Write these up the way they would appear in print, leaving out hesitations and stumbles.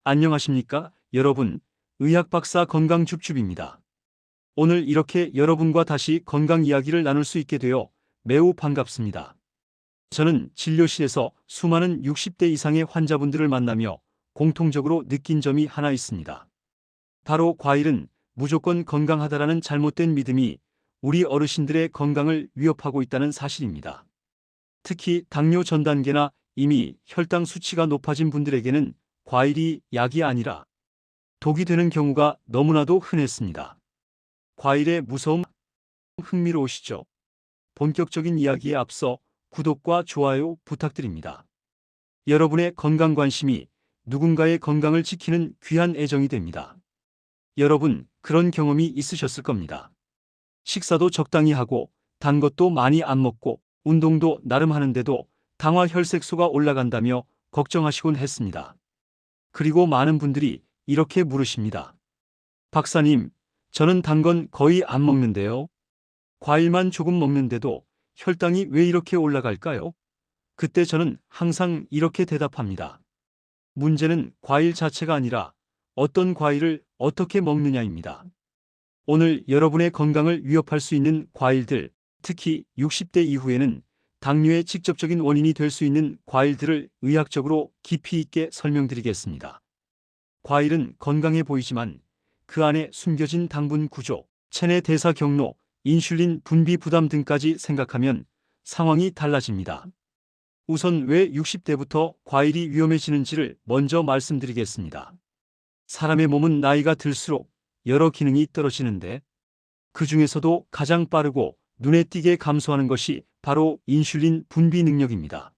안녕하십니까, 여러분. 의학박사 건강줍줍입니다. 오늘 이렇게 여러분과 다시 건강 이야기를 나눌 수 있게 되어 매우 반갑습니다. 저는 진료실에서 수많은 60대 이상의 환자분들을 만나며 공통적으로 느낀 점이 하나 있습니다. 바로 과일은 무조건 건강하다라는 잘못된 믿음이 우리 어르신들의 건강을 위협하고 있다는 사실입니다. 특히 당뇨 전 단계나 이미 혈당 수치가 높아진 분들에게는 과일이 약이 아니라 독이 되는 경우가 너무나도 흔했습니다. 과일의 무서움, 흥미로우시죠? 본격적인 이야기에 앞서 구독과 좋아요 부탁드립니다. 여러분의 건강 관심이 누군가의 건강을 지키는 귀한 애정이 됩니다. 여러분, 그런 경험이 있으셨을 겁니다. 식사도 적당히 하고 단 것도 많이 안 먹고 운동도 나름 하는데도 당화 혈색소가 올라간다며 걱정하시곤 했습니다. 그리고 많은 분들이 이렇게 물으십니다. 박사님, 저는 단 건 거의 안 먹는데요. 과일만 조금 먹는데도 혈당이 왜 이렇게 올라갈까요? 그때 저는 항상 이렇게 대답합니다. 문제는 과일 자체가 아니라 어떤 과일을 어떻게 먹느냐입니다. 오늘 여러분의 건강을 위협할 수 있는 과일들, 특히 60대 이후에는 당뇨의 직접적인 원인이 될 수 있는 과일들을 의학적으로 깊이 있게 설명드리겠습니다. 과일은 건강해 보이지만 그 안에 숨겨진 당분 구조, 체내 대사 경로, 인슐린 분비 부담 등까지 생각하면 상황이 달라집니다. 우선 왜 60대부터 과일이 위험해지는지를 먼저 말씀드리겠습니다. 사람의 몸은 나이가 들수록 여러 기능이 떨어지는데 그 중에서도 가장 빠르고 눈에 띄게 감소하는 것이 바로 인슐린 분비 능력입니다.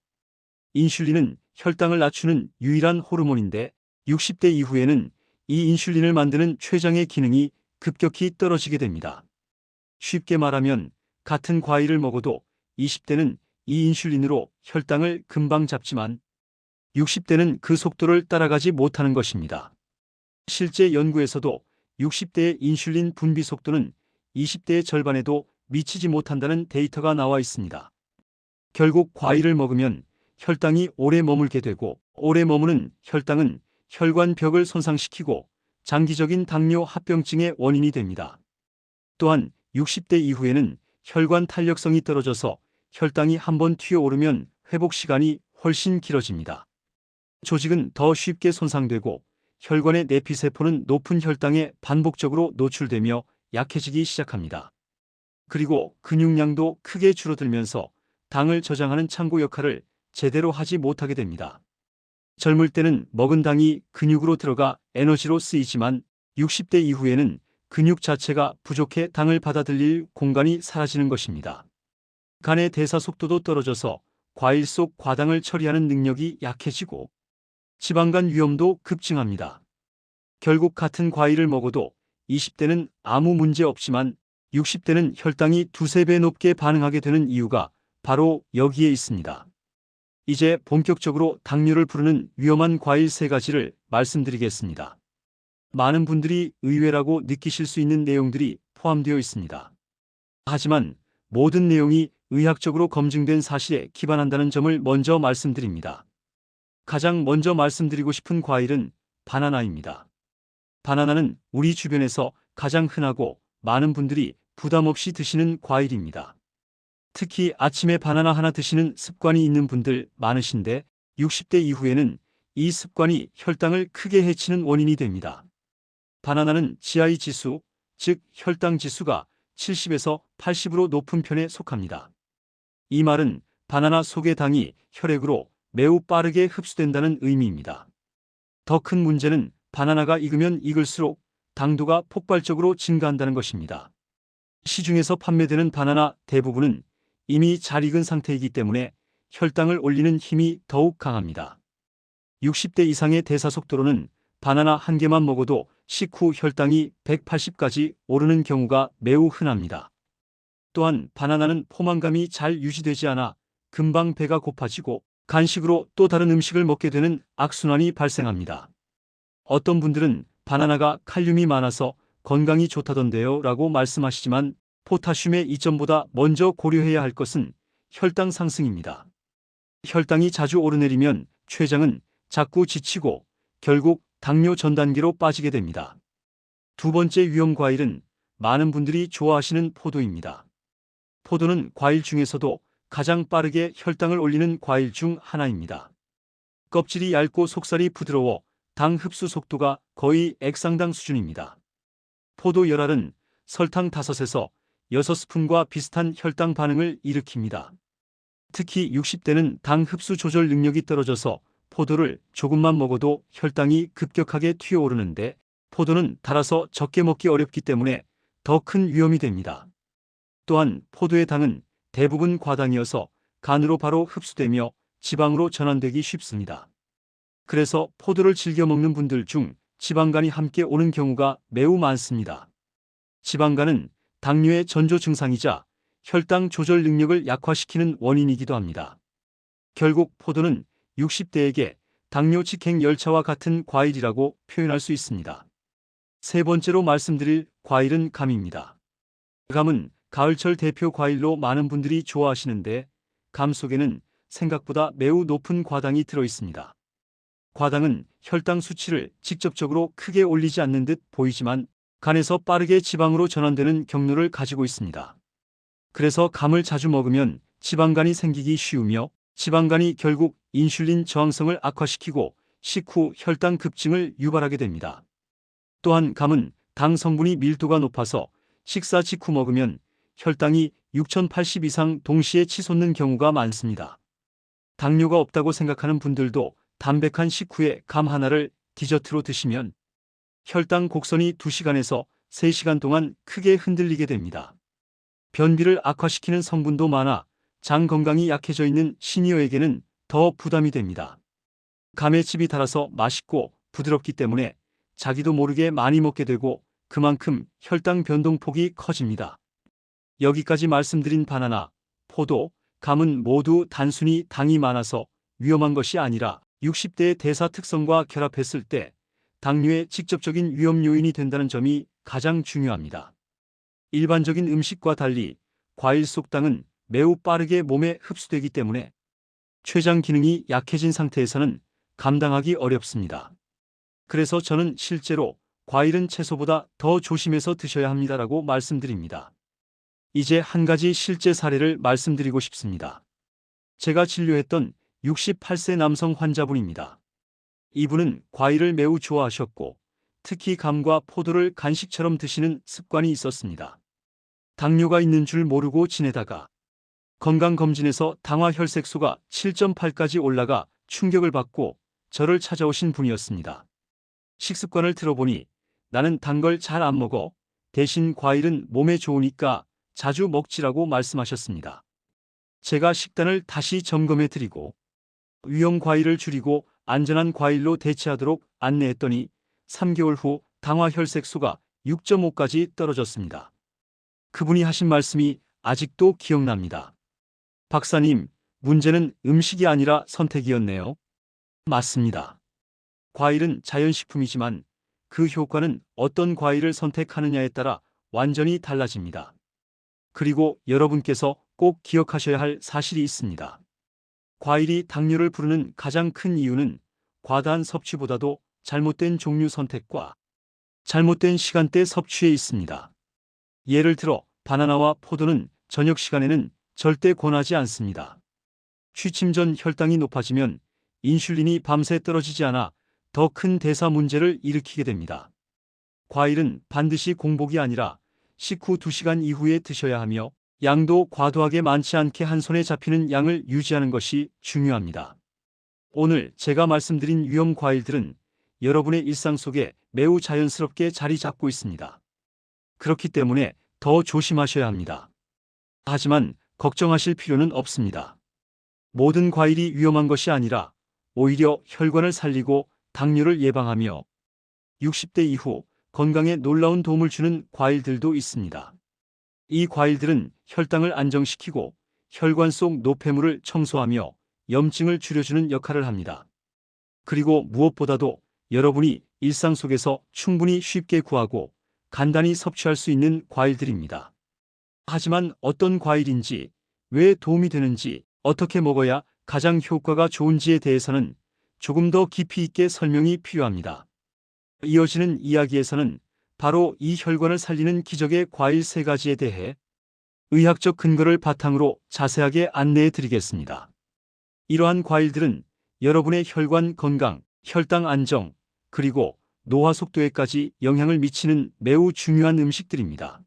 인슐린은 혈당을 낮추는 유일한 호르몬인데 60대 이후에는 이 인슐린을 만드는 췌장의 기능이 급격히 떨어지게 됩니다. 쉽게 말하면 같은 과일을 먹어도 20대는 이 인슐린으로 혈당을 금방 잡지만 60대는 그 속도를 따라가지 못하는 것입니다. 실제 연구에서도 60대의 인슐린 분비 속도는 20대의 절반에도 미치지 못한다는 데이터가 나와 있습니다. 결국 과일을 먹으면 혈당이 오래 머물게 되고 오래 머무는 혈당은 혈관벽을 손상시키고 장기적인 당뇨 합병증의 원인이 됩니다. 또한 60대 이후에는 혈관 탄력성이 떨어져서 혈당이 한번 튀어오르면 회복 시간이 훨씬 길어집니다. 조직은 더 쉽게 손상되고 혈관의 내피세포는 높은 혈당에 반복적으로 노출되며 약해지기 시작합니다. 그리고 근육량도 크게 줄어들면서 당을 저장하는 창고 역할을 제대로 하지 못하게 됩니다. 젊을 때는 먹은 당이 근육으로 들어가 에너지로 쓰이지만 60대 이후에는 근육 자체가 부족해 당을 받아들일 공간이 사라지는 것입니다. 간의 대사 속도도 떨어져서 과일 속 과당을 처리하는 능력이 약해지고 지방간 위험도 급증합니다. 결국 같은 과일을 먹어도 20대는 아무 문제 없지만 60대는 혈당이 두세 배 높게 반응하게 되는 이유가 바로 여기에 있습니다. 이제 본격적으로 당뇨를 부르는 위험한 과일 3가지를 말씀드리겠습니다. 많은 분들이 의외라고 느끼실 수 있는 내용들이 포함되어 있습니다. 하지만 모든 내용이 의학적으로 검증된 사실에 기반한다는 점을 먼저 말씀드립니다. 가장 먼저 말씀드리고 싶은 과일은 바나나입니다. 바나나는 우리 주변에서 가장 흔하고 많은 분들이 부담 없이 드시는 과일입니다. 특히 아침에 바나나 하나 드시는 습관이 있는 분들 많으신데 60대 이후에는 이 습관이 혈당을 크게 해치는 원인이 됩니다. 바나나는 GI 지수, 즉 혈당 지수가 70에서 80으로 높은 편에 속합니다. 이 말은 바나나 속의 당이 혈액으로 매우 빠르게 흡수된다는 의미입니다. 더 큰 문제는 바나나가 익으면 익을수록 당도가 폭발적으로 증가한다는 것입니다. 시중에서 판매되는 바나나 대부분은 이미 잘 익은 상태이기 때문에 혈당을 올리는 힘이 더욱 강합니다. 60대 이상의 대사 속도로는 바나나 한 개만 먹어도 식후 혈당이 180까지 오르는 경우가 매우 흔합니다. 또한 바나나는 포만감이 잘 유지되지 않아 금방 배가 고파지고 간식으로 또 다른 음식을 먹게 되는 악순환이 발생합니다. 어떤 분들은 바나나가 칼륨이 많아서 건강이 좋다던데요 라고 말씀하시지만 포타슘의 이점보다 먼저 고려해야 할 것은 혈당 상승입니다. 혈당이 자주 오르내리면 췌장은 자꾸 지치고 결국 당뇨 전 단계로 빠지게 됩니다. 두 번째 위험 과일은 많은 분들이 좋아하시는 포도입니다. 포도는 과일 중에서도 가장 빠르게 혈당을 올리는 과일 중 하나입니다. 껍질이 얇고 속살이 부드러워 당 흡수 속도가 거의 액상당 수준입니다. 포도 열알은 설탕 5에서 6스푼과 비슷한 혈당 반응을 일으킵니다. 특히 60대는 당 흡수 조절 능력이 떨어져서 포도를 조금만 먹어도 혈당이 급격하게 튀어오르는데 포도는 달아서 적게 먹기 어렵기 때문에 더 큰 위험이 됩니다. 또한 포도의 당은 대부분 과당이어서 간으로 바로 흡수되며 지방으로 전환되기 쉽습니다. 그래서 포도를 즐겨 먹는 분들 중 지방간이 함께 오는 경우가 매우 많습니다. 지방간은 당뇨의 전조 증상이자 혈당 조절 능력을 약화시키는 원인이기도 합니다. 결국 포도는 60대에게 당뇨 직행 열차와 같은 과일이라고 표현할 수 있습니다. 세 번째로 말씀드릴 과일은 감입니다. 감은 가을철 대표 과일로 많은 분들이 좋아하시는데 감 속에는 생각보다 매우 높은 과당이 들어 있습니다. 과당은 혈당 수치를 직접적으로 크게 올리지 않는 듯 보이지만 간에서 빠르게 지방으로 전환되는 경로를 가지고 있습니다. 그래서 감을 자주 먹으면 지방간이 생기기 쉬우며 지방간이 결국 인슐린 저항성을 악화시키고 식후 혈당 급증을 유발하게 됩니다. 또한 감은 당 성분이 밀도가 높아서 식사 직후 먹으면 혈당이 6080 이상 동시에 치솟는 경우가 많습니다. 당뇨가 없다고 생각하는 분들도 담백한 식후에 감 하나를 디저트로 드시면 혈당 곡선이 2시간에서 3시간 동안 크게 흔들리게 됩니다. 변비를 악화시키는 성분도 많아 장 건강이 약해져 있는 시니어에게는 더 부담이 됩니다. 감의 즙이 달아서 맛있고 부드럽기 때문에 자기도 모르게 많이 먹게 되고 그만큼 혈당 변동폭이 커집니다. 여기까지 말씀드린 바나나, 포도, 감은 모두 단순히 당이 많아서 위험한 것이 아니라 60대의 대사 특성과 결합했을 때 당뇨의 직접적인 위험 요인이 된다는 점이 가장 중요합니다. 일반적인 음식과 달리 과일 속 당은 매우 빠르게 몸에 흡수되기 때문에 췌장 기능이 약해진 상태에서는 감당하기 어렵습니다. 그래서 저는 실제로 과일은 채소보다 더 조심해서 드셔야 합니다라고 말씀드립니다. 이제 한 가지 실제 사례를 말씀드리고 싶습니다. 제가 진료했던 68세 남성 환자분입니다. 이분은 과일을 매우 좋아하셨고 특히 감과 포도를 간식처럼 드시는 습관이 있었습니다. 당뇨가 있는 줄 모르고 지내다가 건강검진에서 당화혈색소가 7.8까지 올라가 충격을 받고 저를 찾아오신 분이었습니다. 식습관을 들어보니 나는 단 걸 잘 안 먹어. 대신 과일은 몸에 좋으니까 자주 먹지라고 말씀하셨습니다. 제가 식단을 다시 점검해 드리고 위험 과일을 줄이고 안전한 과일로 대체하도록 안내했더니 3개월 후 당화혈색소가 6.5까지 떨어졌습니다. 그분이 하신 말씀이 아직도 기억납니다. 박사님, 문제는 음식이 아니라 선택이었네요. 맞습니다. 과일은 자연식품이지만 그 효과는 어떤 과일을 선택하느냐에 따라 완전히 달라집니다. 그리고 여러분께서 꼭 기억하셔야 할 사실이 있습니다. 과일이 당뇨를 부르는 가장 큰 이유는 과다한 섭취보다도 잘못된 종류 선택과 잘못된 시간대 섭취에 있습니다. 예를 들어 바나나와 포도는 저녁 시간에는 절대 권하지 않습니다. 취침 전 혈당이 높아지면 인슐린이 밤새 떨어지지 않아 더 큰 대사 문제를 일으키게 됩니다. 과일은 반드시 공복이 아니라 식후 2시간 이후에 드셔야 하며 양도 과도하게 많지 않게 한 손에 잡히는 양을 유지하는 것이 중요합니다. 오늘 제가 말씀드린 위험 과일들은 여러분의 일상 속에 매우 자연스럽게 자리 잡고 있습니다. 그렇기 때문에 더 조심하셔야 합니다. 하지만 걱정하실 필요는 없습니다. 모든 과일이 위험한 것이 아니라 오히려 혈관을 살리고 당뇨를 예방하며 60대 이후 건강에 놀라운 도움을 주는 과일들도 있습니다. 이 과일들은 혈당을 안정시키고 혈관 속 노폐물을 청소하며 염증을 줄여주는 역할을 합니다. 그리고 무엇보다도 여러분이 일상 속에서 충분히 쉽게 구하고 간단히 섭취할 수 있는 과일들입니다. 하지만 어떤 과일인지, 왜 도움이 되는지, 어떻게 먹어야 가장 효과가 좋은지에 대해서는 조금 더 깊이 있게 설명이 필요합니다. 이어지는 이야기에서는 바로 이 혈관을 살리는 기적의 과일 3가지에 대해 의학적 근거를 바탕으로 자세하게 안내해 드리겠습니다. 이러한 과일들은 여러분의 혈관 건강, 혈당 안정, 그리고 노화 속도에까지 영향을 미치는 매우 중요한 음식들입니다.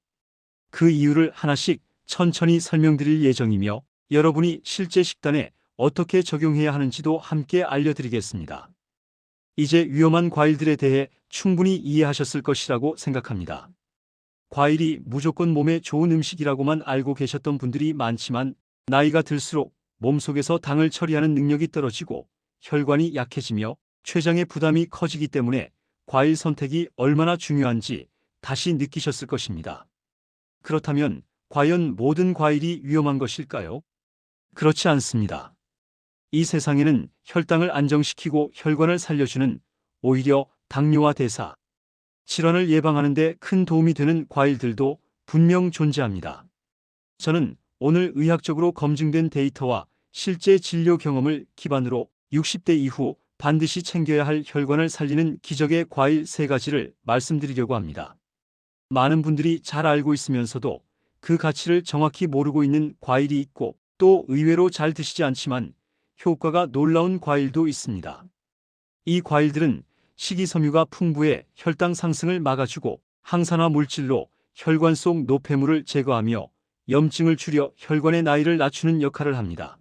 그 이유를 하나씩 천천히 설명드릴 예정이며 여러분이 실제 식단에 어떻게 적용해야 하는지도 함께 알려드리겠습니다. 이제 위험한 과일들에 대해 충분히 이해하셨을 것이라고 생각합니다. 과일이 무조건 몸에 좋은 음식이라고만 알고 계셨던 분들이 많지만 나이가 들수록 몸속에서 당을 처리하는 능력이 떨어지고 혈관이 약해지며 췌장의 부담이 커지기 때문에 과일 선택이 얼마나 중요한지 다시 느끼셨을 것입니다. 그렇다면 과연 모든 과일이 위험한 것일까요? 그렇지 않습니다. 이 세상에는 혈당을 안정시키고 혈관을 살려주는 오히려 당뇨와 대사, 질환을 예방하는 데 큰 도움이 되는 과일들도 분명 존재합니다. 저는 오늘 의학적으로 검증된 데이터와 실제 진료 경험을 기반으로 60대 이후 반드시 챙겨야 할 혈관을 살리는 기적의 과일 3가지를 말씀드리려고 합니다. 많은 분들이 잘 알고 있으면서도 그 가치를 정확히 모르고 있는 과일이 있고 또 의외로 잘 드시지 않지만 효과가 놀라운 과일도 있습니다. 이 과일들은 식이섬유가 풍부해 혈당 상승을 막아주고 항산화 물질로 혈관 속 노폐물을 제거하며 염증을 줄여 혈관의 나이를 낮추는 역할을 합니다.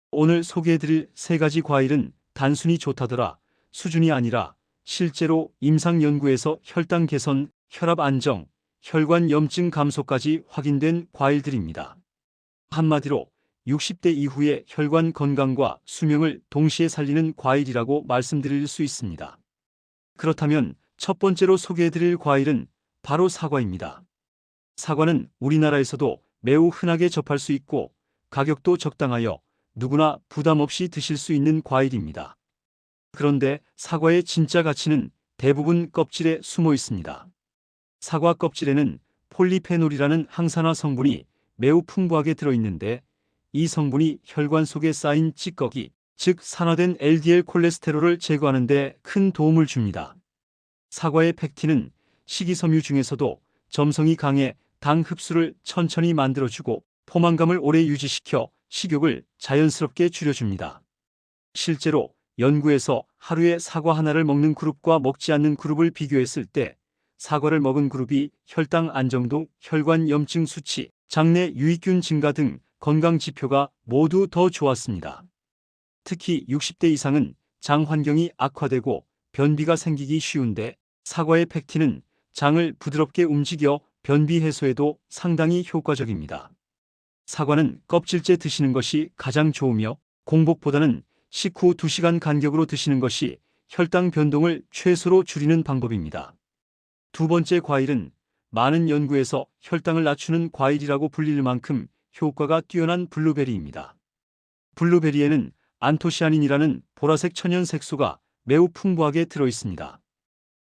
오늘 소개해드릴 3가지 과일은 단순히 좋다더라 수준이 아니라 실제로 임상 연구에서 혈당 개선, 혈압 안정, 혈관 염증 감소까지 확인된 과일들입니다. 한마디로 60대 이후의 혈관 건강과 수명을 동시에 살리는 과일이라고 말씀드릴 수 있습니다. 그렇다면 첫 번째로 소개해드릴 과일은 바로 사과입니다. 사과는 우리나라에서도 매우 흔하게 접할 수 있고 가격도 적당하여 누구나 부담 없이 드실 수 있는 과일입니다. 그런데 사과의 진짜 가치는 대부분 껍질에 숨어 있습니다. 사과 껍질에는 폴리페놀이라는 항산화 성분이 매우 풍부하게 들어있는데 이 성분이 혈관 속에 쌓인 찌꺼기, 즉 산화된 LDL 콜레스테롤을 제거하는 데 큰 도움을 줍니다. 사과의 펙틴은 식이섬유 중에서도 점성이 강해 당 흡수를 천천히 만들어주고 포만감을 오래 유지시켜 식욕을 자연스럽게 줄여줍니다. 실제로 연구에서 하루에 사과 하나를 먹는 그룹과 먹지 않는 그룹을 비교했을 때 사과를 먹은 그룹이 혈당 안정도, 혈관 염증 수치, 장내 유익균 증가 등 건강 지표가 모두 더 좋았습니다. 특히 60대 이상은 장 환경이 악화되고 변비가 생기기 쉬운데 사과의 펙틴은 장을 부드럽게 움직여 변비 해소에도 상당히 효과적입니다. 사과는 껍질째 드시는 것이 가장 좋으며 공복보다는 식후 2시간 간격으로 드시는 것이 혈당 변동을 최소로 줄이는 방법입니다. 두 번째 과일은 많은 연구에서 혈당을 낮추는 과일이라고 불릴 만큼 효과가 뛰어난 블루베리입니다. 블루베리에는 안토시아닌이라는 보라색 천연 색소가 매우 풍부하게 들어있습니다.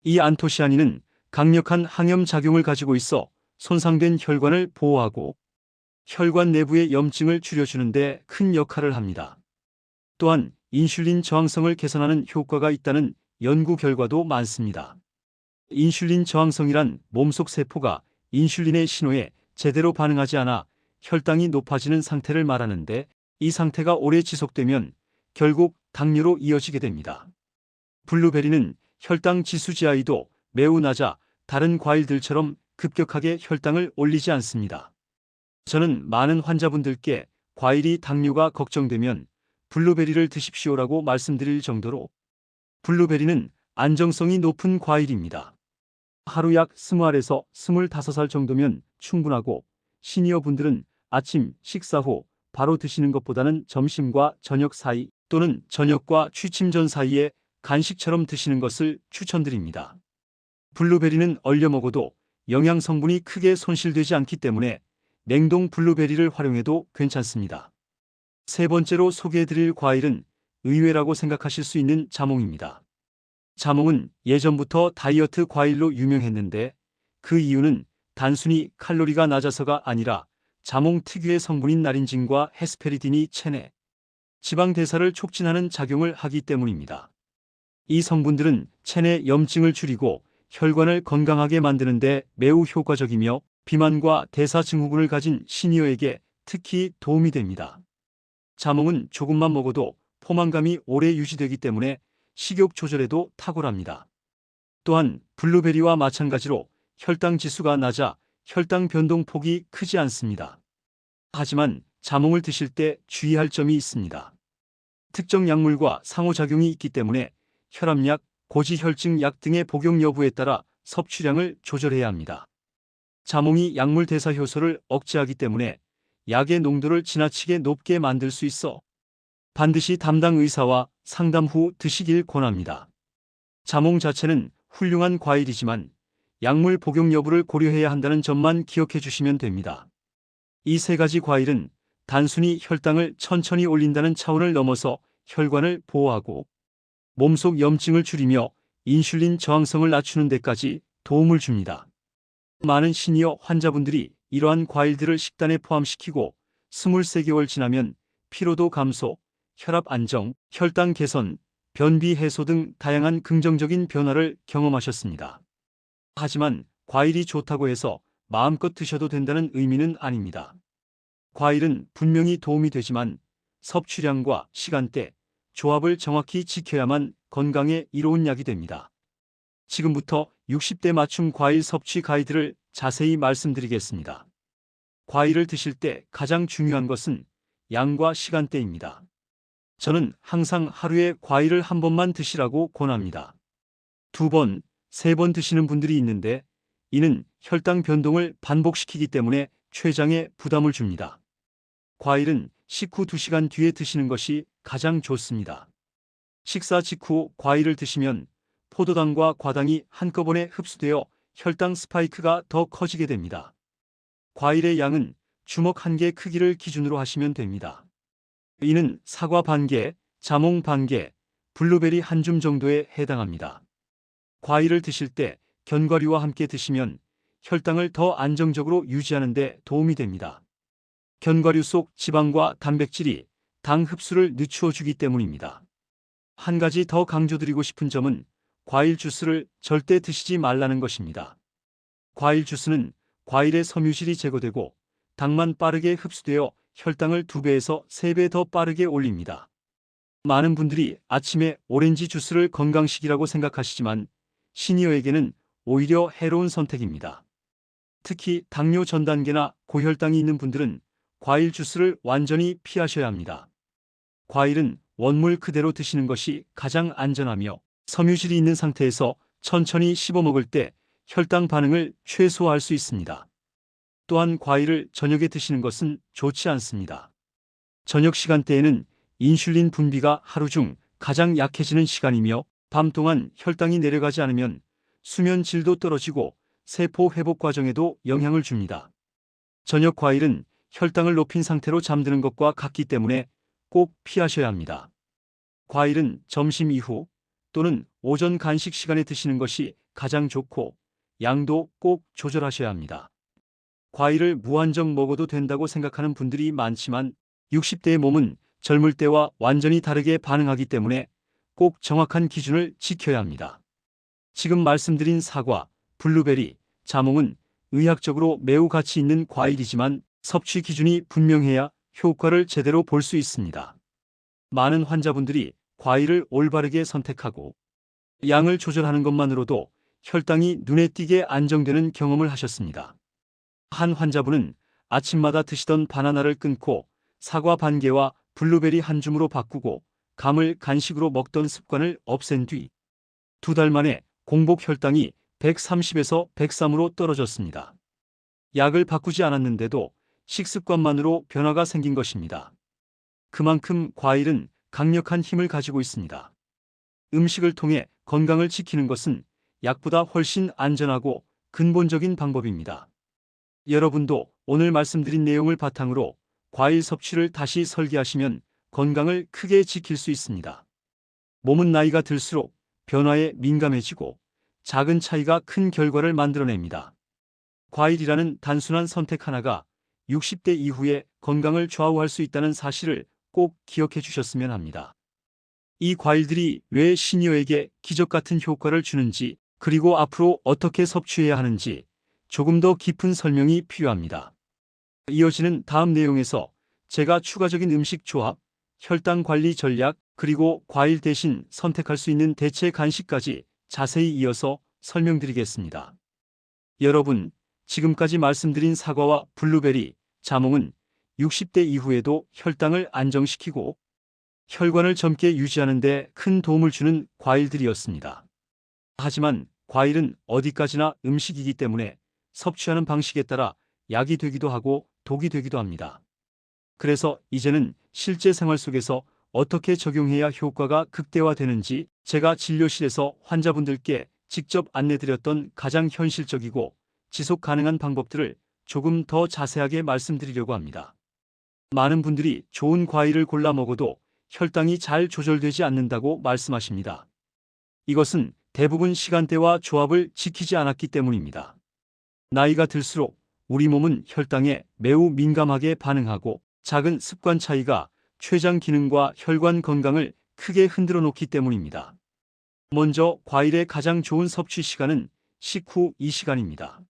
이 안토시아닌은 강력한 항염 작용을 가지고 있어 손상된 혈관을 보호하고 혈관 내부의 염증을 줄여주는 데 큰 역할을 합니다. 또한 인슐린 저항성을 개선하는 효과가 있다는 연구 결과도 많습니다. 인슐린 저항성이란 몸속 세포가 인슐린의 신호에 제대로 반응하지 않아 혈당이 높아지는 상태를 말하는데 이 상태가 오래 지속되면 결국 당뇨로 이어지게 됩니다. 블루베리는 혈당 지수 GI도 매우 낮아 다른 과일들처럼 급격하게 혈당을 올리지 않습니다. 저는 많은 환자분들께 과일이 당뇨가 걱정되면 블루베리를 드십시오라고 말씀드릴 정도로 블루베리는 안정성이 높은 과일입니다. 하루 약 20알에서 25알 정도면 충분하고 시니어 분들은 아침 식사 후 바로 드시는 것보다는 점심과 저녁 사이 또는 저녁과 취침 전 사이에 간식처럼 드시는 것을 추천드립니다. 블루베리는 얼려 먹어도 영양 성분이 크게 손실되지 않기 때문에 냉동 블루베리를 활용해도 괜찮습니다. 세 번째로 소개해드릴 과일은 의외라고 생각하실 수 있는 자몽입니다. 자몽은 예전부터 다이어트 과일로 유명했는데 그 이유는 단순히 칼로리가 낮아서가 아니라 자몽 특유의 성분인 나린진과 헤스페리딘이 체내 지방 대사를 촉진하는 작용을 하기 때문입니다. 이 성분들은 체내 염증을 줄이고 혈관을 건강하게 만드는 데 매우 효과적이며 비만과 대사증후군을 가진 시니어에게 특히 도움이 됩니다. 자몽은 조금만 먹어도 포만감이 오래 유지되기 때문에 식욕 조절에도 탁월합니다. 또한 블루베리와 마찬가지로 혈당 지수가 낮아 혈당 변동폭이 크지 않습니다. 하지만 자몽을 드실 때 주의할 점이 있습니다. 특정 약물과 상호작용이 있기 때문에 혈압약, 고지혈증 약 등의 복용 여부에 따라 섭취량을 조절해야 합니다. 자몽이 약물 대사 효소를 억제하기 때문에 약의 농도를 지나치게 높게 만들 수 있어 반드시 담당 의사와 상담 후 드시길 권합니다. 자몽 자체는 훌륭한 과일이지만 약물 복용 여부를 고려해야 한다는 점만 기억해 주시면 됩니다. 이 세 가지 과일은 단순히 혈당을 천천히 올린다는 차원을 넘어서 혈관을 보호하고 몸속 염증을 줄이며 인슐린 저항성을 낮추는 데까지 도움을 줍니다. 많은 시니어 환자분들이 이러한 과일들을 식단에 포함시키고 23개월 지나면 피로도 감소, 혈압 안정, 혈당 개선, 변비 해소 등 다양한 긍정적인 변화를 경험하셨습니다. 하지만 과일이 좋다고 해서 마음껏 드셔도 된다는 의미는 아닙니다. 과일은 분명히 도움이 되지만 섭취량과 시간대, 조합을 정확히 지켜야만 건강에 이로운 약이 됩니다. 지금부터 60대 맞춤 과일 섭취 가이드를 자세히 말씀드리겠습니다. 과일을 드실 때 가장 중요한 것은 양과 시간대입니다. 저는 항상 하루에 과일을 한 번만 드시라고 권합니다. 2번, 3번 드시는 분들이 있는데 이는 혈당 변동을 반복시키기 때문에 췌장에 부담을 줍니다. 과일은 식후 2시간 뒤에 드시는 것이 가장 좋습니다. 식사 직후 과일을 드시면 포도당과 과당이 한꺼번에 흡수되어 혈당 스파이크가 더 커지게 됩니다. 과일의 양은 주먹 1개 크기를 기준으로 하시면 됩니다. 이는 사과 반개, 자몽 반개, 블루베리 한 줌 정도에 해당합니다. 과일을 드실 때 견과류와 함께 드시면 혈당을 더 안정적으로 유지하는 데 도움이 됩니다. 견과류 속 지방과 단백질이 당 흡수를 늦추어 주기 때문입니다. 한 가지 더 강조드리고 싶은 점은 과일 주스를 절대 드시지 말라는 것입니다. 과일 주스는 과일의 섬유질이 제거되고 당만 빠르게 흡수되어 혈당을 2배에서 3배 더 빠르게 올립니다. 많은 분들이 아침에 오렌지 주스를 건강식이라고 생각하시지만 시니어에게는 오히려 해로운 선택입니다. 특히 당뇨 전 단계나 고혈당이 있는 분들은 과일 주스를 완전히 피하셔야 합니다. 과일은 원물 그대로 드시는 것이 가장 안전하며 섬유질이 있는 상태에서 천천히 씹어 먹을 때 혈당 반응을 최소화할 수 있습니다. 또한 과일을 저녁에 드시는 것은 좋지 않습니다. 저녁 시간대에는 인슐린 분비가 하루 중 가장 약해지는 시간이며 밤 동안 혈당이 내려가지 않으면 수면 질도 떨어지고 세포 회복 과정에도 영향을 줍니다. 저녁 과일은 혈당을 높인 상태로 잠드는 것과 같기 때문에 꼭 피하셔야 합니다. 과일은 점심 이후 또는 오전 간식 시간에 드시는 것이 가장 좋고 양도 꼭 조절하셔야 합니다. 과일을 무한정 먹어도 된다고 생각하는 분들이 많지만 60대의 몸은 젊을 때와 완전히 다르게 반응하기 때문에 꼭 정확한 기준을 지켜야 합니다. 지금 말씀드린 사과, 블루베리, 자몽은 의학적으로 매우 가치 있는 과일이지만 섭취 기준이 분명해야 효과를 제대로 볼 수 있습니다. 많은 환자분들이 과일을 올바르게 선택하고 양을 조절하는 것만으로도 혈당이 눈에 띄게 안정되는 경험을 하셨습니다. 한 환자분은 아침마다 드시던 바나나를 끊고 사과 반 개와 블루베리 한 줌으로 바꾸고 감을 간식으로 먹던 습관을 없앤 뒤 2달 만에 공복 혈당이 130에서 103으로 떨어졌습니다. 약을 바꾸지 않았는데도 식습관만으로 변화가 생긴 것입니다. 그만큼 과일은 강력한 힘을 가지고 있습니다. 음식을 통해 건강을 지키는 것은 약보다 훨씬 안전하고 근본적인 방법입니다. 여러분도 오늘 말씀드린 내용을 바탕으로 과일 섭취를 다시 설계하시면 건강을 크게 지킬 수 있습니다. 몸은 나이가 들수록 변화에 민감해지고 작은 차이가 큰 결과를 만들어냅니다. 과일이라는 단순한 선택 하나가 60대 이후에 건강을 좌우할 수 있다는 사실을 꼭 기억해 주셨으면 합니다. 이 과일들이 왜 시니어에게 기적 같은 효과를 주는지, 그리고 앞으로 어떻게 섭취해야 하는지 조금 더 깊은 설명이 필요합니다. 이어지는 다음 내용에서 제가 추가적인 음식 조합, 혈당 관리 전략, 그리고 과일 대신 선택할 수 있는 대체 간식까지 자세히 이어서 설명드리겠습니다. 여러분, 지금까지 말씀드린 사과와 블루베리, 자몽은 60대 이후에도 혈당을 안정시키고 혈관을 젊게 유지하는 데 큰 도움을 주는 과일들이었습니다. 하지만 과일은 어디까지나 음식이기 때문에 섭취하는 방식에 따라 약이 되기도 하고 독이 되기도 합니다. 그래서 이제는 실제 생활 속에서 어떻게 적용해야 효과가 극대화되는지 제가 진료실에서 환자분들께 직접 안내드렸던 가장 현실적이고 지속 가능한 방법들을 조금 더 자세하게 말씀드리려고 합니다. 많은 분들이 좋은 과일을 골라 먹어도 혈당이 잘 조절되지 않는다고 말씀하십니다. 이것은 대부분 시간대와 조합을 지키지 않았기 때문입니다. 나이가 들수록 우리 몸은 혈당에 매우 민감하게 반응하고 작은 습관 차이가 췌장 기능과 혈관 건강을 크게 흔들어 놓기 때문입니다. 먼저 과일의 가장 좋은 섭취 시간은 식후 2시간입니다.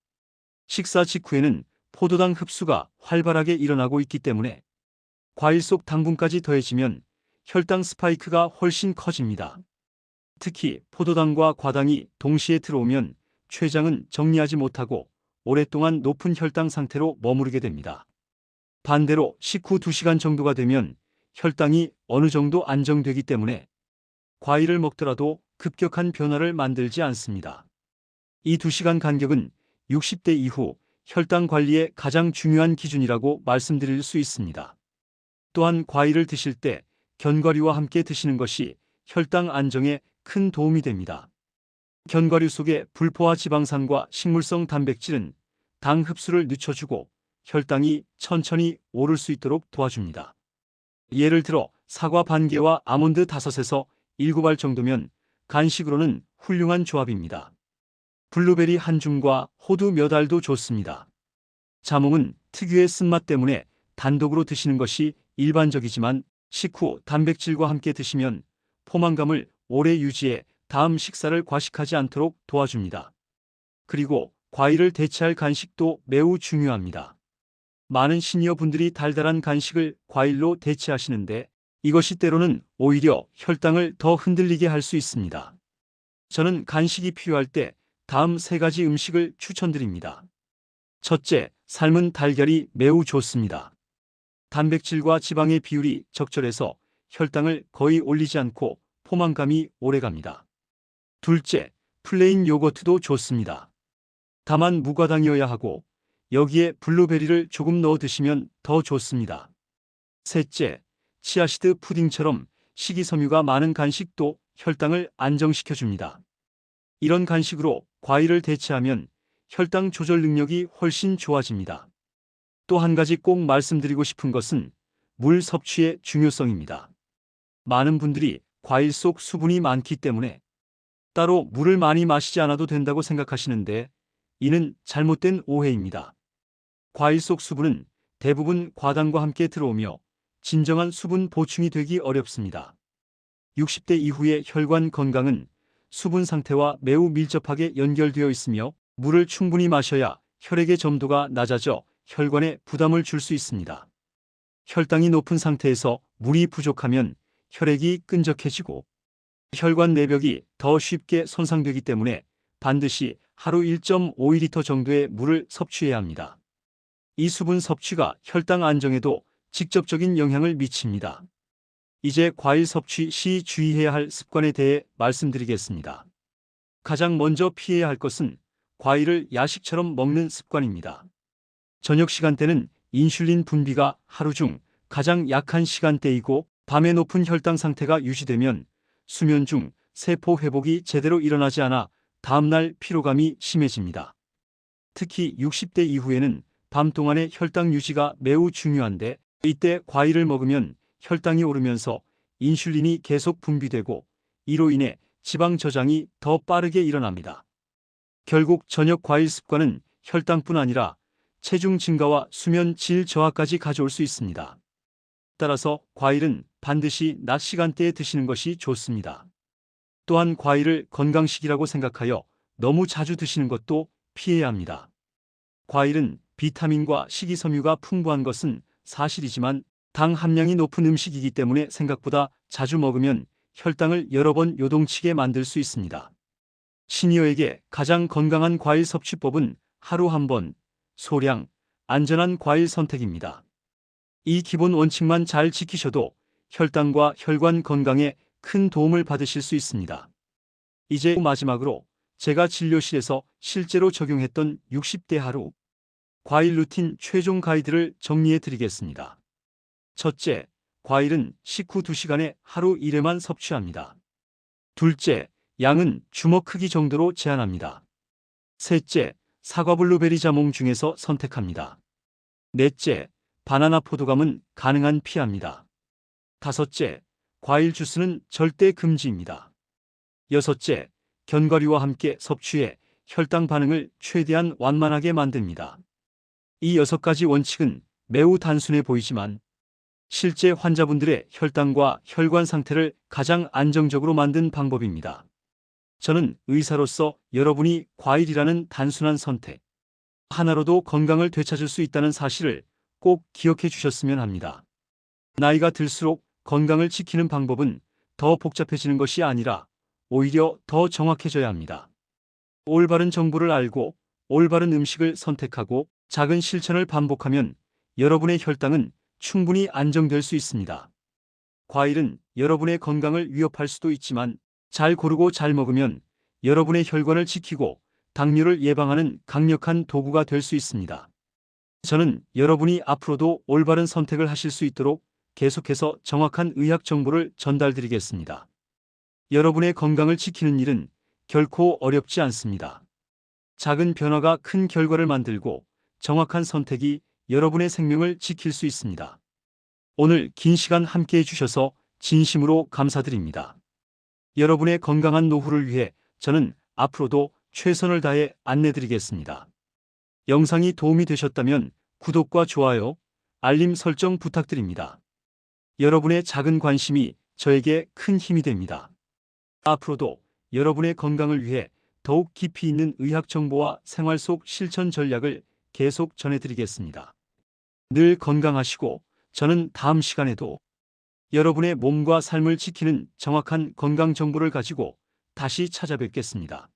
식사 직후에는 포도당 흡수가 활발하게 일어나고 있기 때문에 과일 속 당분까지 더해지면 혈당 스파이크가 훨씬 커집니다. 특히 포도당과 과당이 동시에 들어오면 췌장은 정리하지 못하고 오랫동안 높은 혈당 상태로 머무르게 됩니다. 반대로 식후 2시간 정도가 되면 혈당이 어느 정도 안정되기 때문에 과일을 먹더라도 급격한 변화를 만들지 않습니다. 이 2시간 간격은 60대 이후 혈당 관리의 가장 중요한 기준이라고 말씀드릴 수 있습니다. 또한 과일을 드실 때 견과류와 함께 드시는 것이 혈당 안정에 큰 도움이 됩니다. 견과류 속의 불포화 지방산과 식물성 단백질은 당 흡수를 늦춰주고 혈당이 천천히 오를 수 있도록 도와줍니다. 예를 들어 사과 반 개와 아몬드 5에서 7알 정도면 간식으로는 훌륭한 조합입니다. 블루베리 한 줌과 호두 몇 알도 좋습니다. 자몽은 특유의 쓴맛 때문에 단독으로 드시는 것이 일반적이지만 식후 단백질과 함께 드시면 포만감을 오래 유지해 다음 식사를 과식하지 않도록 도와줍니다. 그리고 과일을 대체할 간식도 매우 중요합니다. 많은 시니어 분들이 달달한 간식을 과일로 대체하시는데 이것이 때로는 오히려 혈당을 더 흔들리게 할 수 있습니다. 저는 간식이 필요할 때 다음 3가지 음식을 추천드립니다. 첫째, 삶은 달걀이 매우 좋습니다. 단백질과 지방의 비율이 적절해서 혈당을 거의 올리지 않고 포만감이 오래갑니다. 둘째, 플레인 요거트도 좋습니다. 다만 무과당이어야 하고 여기에 블루베리를 조금 넣어 드시면 더 좋습니다. 셋째, 치아시드 푸딩처럼 식이섬유가 많은 간식도 혈당을 안정시켜줍니다. 이런 간식으로 과일을 대체하면 혈당 조절 능력이 훨씬 좋아집니다. 또 한 가지 꼭 말씀드리고 싶은 것은 물 섭취의 중요성입니다. 많은 분들이 과일 속 수분이 많기 때문에 따로 물을 많이 마시지 않아도 된다고 생각하시는데 이는 잘못된 오해입니다. 과일 속 수분은 대부분 과당과 함께 들어오며 진정한 수분 보충이 되기 어렵습니다. 60대 이후의 혈관 건강은 수분 상태와 매우 밀접하게 연결되어 있으며 물을 충분히 마셔야 혈액의 점도가 낮아져 혈관에 부담을 줄 수 있습니다. 혈당이 높은 상태에서 물이 부족하면 혈액이 끈적해지고 혈관 내벽이 더 쉽게 손상되기 때문에 반드시 하루 1.5리터 정도의 물을 섭취해야 합니다. 이 수분 섭취가 혈당 안정에도 직접적인 영향을 미칩니다. 이제 과일 섭취 시 주의해야 할 습관에 대해 말씀드리겠습니다. 가장 먼저 피해야 할 것은 과일을 야식처럼 먹는 습관입니다. 저녁 시간대는 인슐린 분비가 하루 중 가장 약한 시간대이고 밤에 높은 혈당 상태가 유지되면 수면 중 세포 회복이 제대로 일어나지 않아 다음날 피로감이 심해집니다. 특히 60대 이후에는 밤 동안의 혈당 유지가 매우 중요한데 이때 과일을 먹으면 혈당이 오르면서 인슐린이 계속 분비되고 이로 인해 지방 저장이 더 빠르게 일어납니다. 결국 저녁 과일 습관은 혈당뿐 아니라 체중 증가와 수면 질 저하까지 가져올 수 있습니다. 따라서 과일은 반드시 낮 시간대에 드시는 것이 좋습니다. 또한 과일을 건강식이라고 생각하여 너무 자주 드시는 것도 피해야 합니다. 과일은 비타민과 식이섬유가 풍부한 것은 사실이지만 당 함량이 높은 음식이기 때문에 생각보다 자주 먹으면 혈당을 여러 번 요동치게 만들 수 있습니다. 시니어에게 가장 건강한 과일 섭취법은 하루 한 번, 소량, 안전한 과일 선택입니다. 이 기본 원칙만 잘 지키셔도 혈당과 혈관 건강에 큰 도움을 받으실 수 있습니다. 이제 마지막으로 제가 진료실에서 실제로 적용했던 60대 하루 과일 루틴 최종 가이드를 정리해 드리겠습니다. 첫째, 과일은 식후 2시간에 하루 1회만 섭취합니다. 둘째, 양은 주먹 크기 정도로 제한합니다. 셋째, 사과 블루베리 자몽 중에서 선택합니다. 넷째, 바나나 포도감은 가능한 피합니다. 다섯째, 과일 주스는 절대 금지입니다. 여섯째, 견과류와 함께 섭취해 혈당 반응을 최대한 완만하게 만듭니다. 이 6가지 원칙은 매우 단순해 보이지만 실제 환자분들의 혈당과 혈관 상태를 가장 안정적으로 만든 방법입니다. 저는 의사로서 여러분이 과일이라는 단순한 선택 하나로도 건강을 되찾을 수 있다는 사실을 꼭 기억해 주셨으면 합니다. 나이가 들수록 건강을 지키는 방법은 더 복잡해지는 것이 아니라 오히려 더 정확해져야 합니다. 올바른 정보를 알고 올바른 음식을 선택하고 작은 실천을 반복하면 여러분의 혈당은 충분히 안정될 수 있습니다. 과일은 여러분의 건강을 위협할 수도 있지만 잘 고르고 잘 먹으면 여러분의 혈관을 지키고 당뇨를 예방하는 강력한 도구가 될 수 있습니다. 저는 여러분이 앞으로도 올바른 선택을 하실 수 있도록 계속해서 정확한 의학 정보를 전달드리겠습니다. 여러분의 건강을 지키는 일은 결코 어렵지 않습니다. 작은 변화가 큰 결과를 만들고 정확한 선택이 여러분의 생명을 지킬 수 있습니다. 오늘 긴 시간 함께 해주셔서 진심으로 감사드립니다. 여러분의 건강한 노후를 위해 저는 앞으로도 최선을 다해 안내드리겠습니다. 영상이 도움이 되셨다면 구독과 좋아요, 알림 설정 부탁드립니다. 여러분의 작은 관심이 저에게 큰 힘이 됩니다. 앞으로도 여러분의 건강을 위해 더욱 깊이 있는 의학 정보와 생활 속 실천 전략을 계속 전해드리겠습니다. 늘 건강하시고 저는 다음 시간에도 여러분의 몸과 삶을 지키는 정확한 건강 정보를 가지고 다시 찾아뵙겠습니다.